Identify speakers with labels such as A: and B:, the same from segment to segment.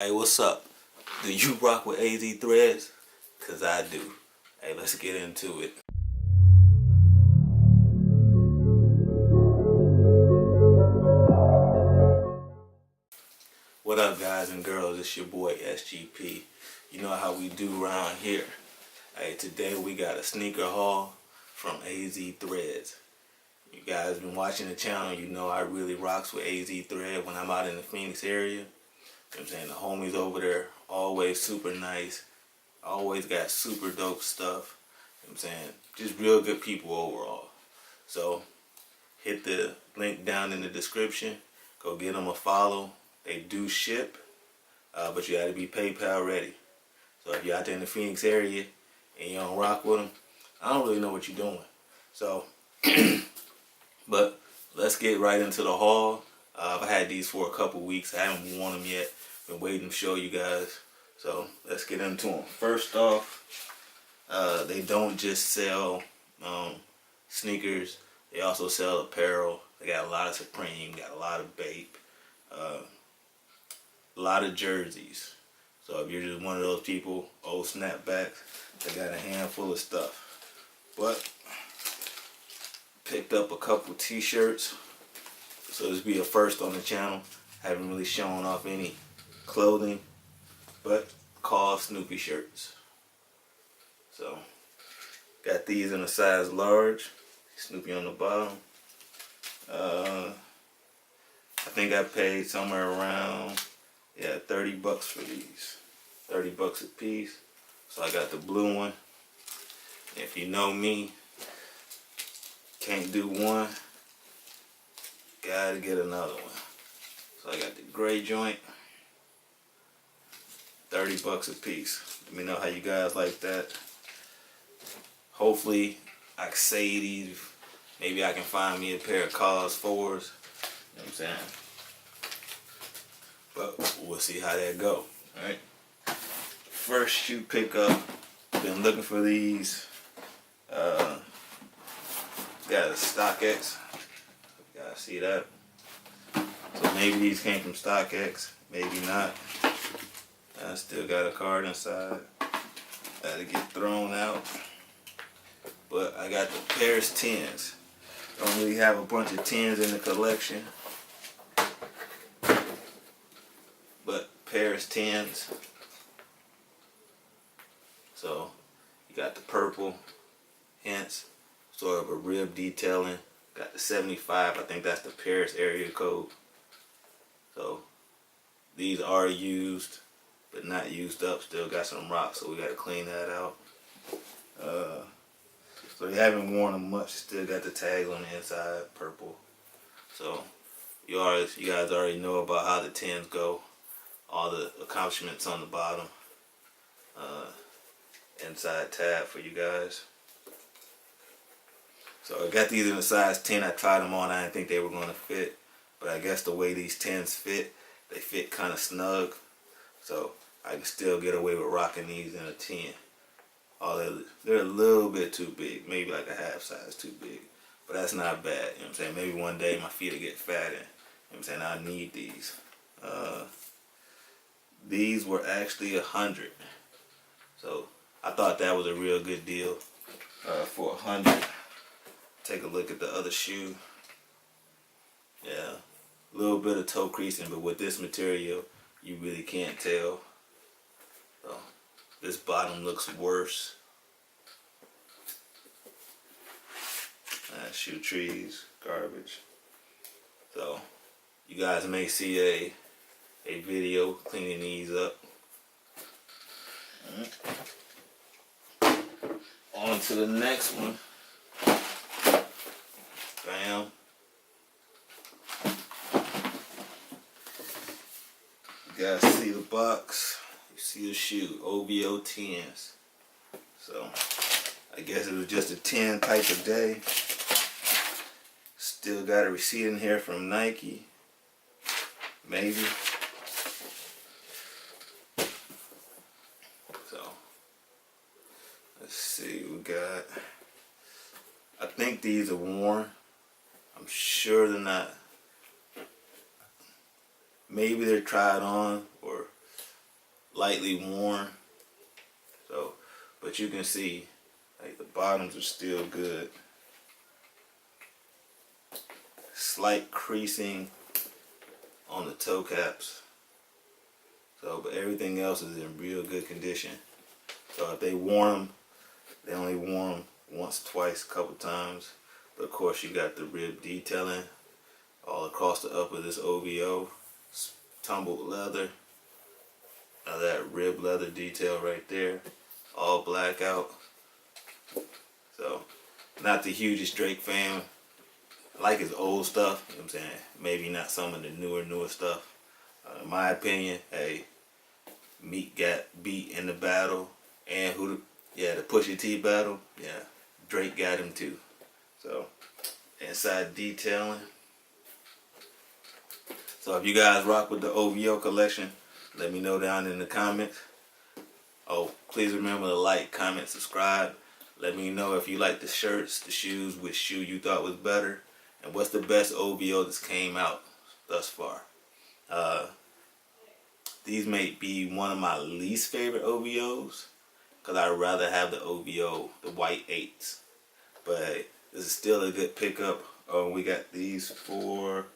A: Hey, what's up? Do you rock with AZThreads? Cause I do. Hey, let's get into it. What up, guys and girls? It's your boy SGP. You know how we do around here. Hey, today we got a sneaker haul from AZThreads. You guys been watching the channel, you know I really rocks with AZThread when I'm out in the Phoenix area. You know what I'm saying? The homies over there, always super nice. Always got super dope stuff. You know what I'm saying? Just real good people overall. So, hit the link down in the description. Go get them a follow. They do ship, but you gotta be PayPal ready. So if you're out there in the Phoenix area and you don't rock with them, I don't really know what you're doing. So, but let's get right into the haul. I've had these for a couple weeks. I haven't worn them yet. Been waiting to show you guys. So let's get into them. First off, they don't just sell sneakers. They also sell apparel. They got a lot of Supreme, got a lot of Bape, a lot of jerseys. So if you're just one of those people, old snapbacks, they got a handful of stuff. But picked up a couple t-shirts. So this will be a first on the channel. Haven't really shown off any clothing, but kaws Snoopy shirts. So got these in a size large. Snoopy on the bottom. I think I paid somewhere around 30 bucks for these. 30 bucks a piece. So I got the blue one. If you know me, can't do one, gotta get another one. So I got the gray joint. 30 bucks a piece. Let me know how you guys like that. Hopefully I can save these. Maybe I can find me a pair of kaws 4s. You know what I'm saying? But we'll see how that go. Alright. First shoe pickup. Been looking for these. Got a StockX. You guys see that? So maybe these came from StockX. Maybe not. I still got a card inside. Had to get thrown out. But I got the Paris 10s. Don't really have a bunch of 10s in the collection. But Paris 10s. So you got the purple, hence sort of a rib detailing. Got the 75, I think that's the Paris area code. So these are used, but not used up. Still got some rocks, so we got to clean that out. So they haven't worn them much. Still got the tags on the inside, purple. So you guys already know about how the 10s go. All the accomplishments on the bottom. Inside tab for you guys. So I got these in a size 10. I tried them on. I didn't think they were going to fit. But I guess the way these 10s fit, they fit kind of snug. So I can still get away with rocking these in a 10. They're a little bit too big. Maybe like a half size too big. But that's not bad. You know what I'm saying? Maybe one day my feet will get fat and, you know what I'm saying, I need these. These were actually 100. So I thought that was a real good deal for 100. Take a look at the other shoe. Yeah, a little bit of toe creasing, but with this material, you really can't tell. So this bottom looks worse. Shoe trees, garbage. So you guys may see a video cleaning these up. On to the next one. Bam. You guys see the box. You see the shoe. OVO 10s. So I guess it was just a 10 type of day. Still got a receipt in here from Nike. Maybe. So let's see, we got, I think these are worn. I'm sure they're not. Maybe they're tried on, or lightly worn. So, but you can see like the bottoms are still good. Slight creasing on the toe caps. So, but everything else is in real good condition. So if they wore them, they only wore them once, twice, a couple times. But of course you got the rib detailing all across the upper of this OVO. Tumbled leather. Now that rib leather detail right there. All black out. So, not the hugest Drake fan. I like his old stuff, you know what I'm saying? Maybe not some of the newer stuff. In my opinion, hey, Meek got beat in the battle. And the Pusha T battle, yeah, Drake got him too. So, inside detailing. So if you guys rock with the OVO collection, let me know down in the comments. Oh, please remember to like, comment, subscribe. Let me know if you like the shirts, the shoes, which shoe you thought was better, and what's the best OVO that's came out thus far. These may be one of my least favorite OVOs, because I'd rather have the OVO, the white 8s. But this is still a good pickup. We got these for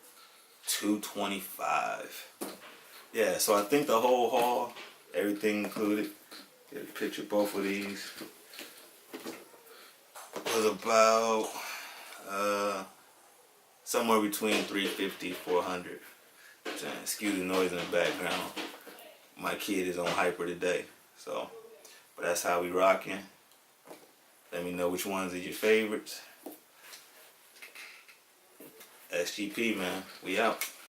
A: $225. Yeah, so I think the whole haul, everything included, get a picture of both of these, was about somewhere between $350 $400. Excuse the noise in the background. My kid is on hyper today, so but that's how we rocking. Let me know which ones are your favorites. SGP, man, we out.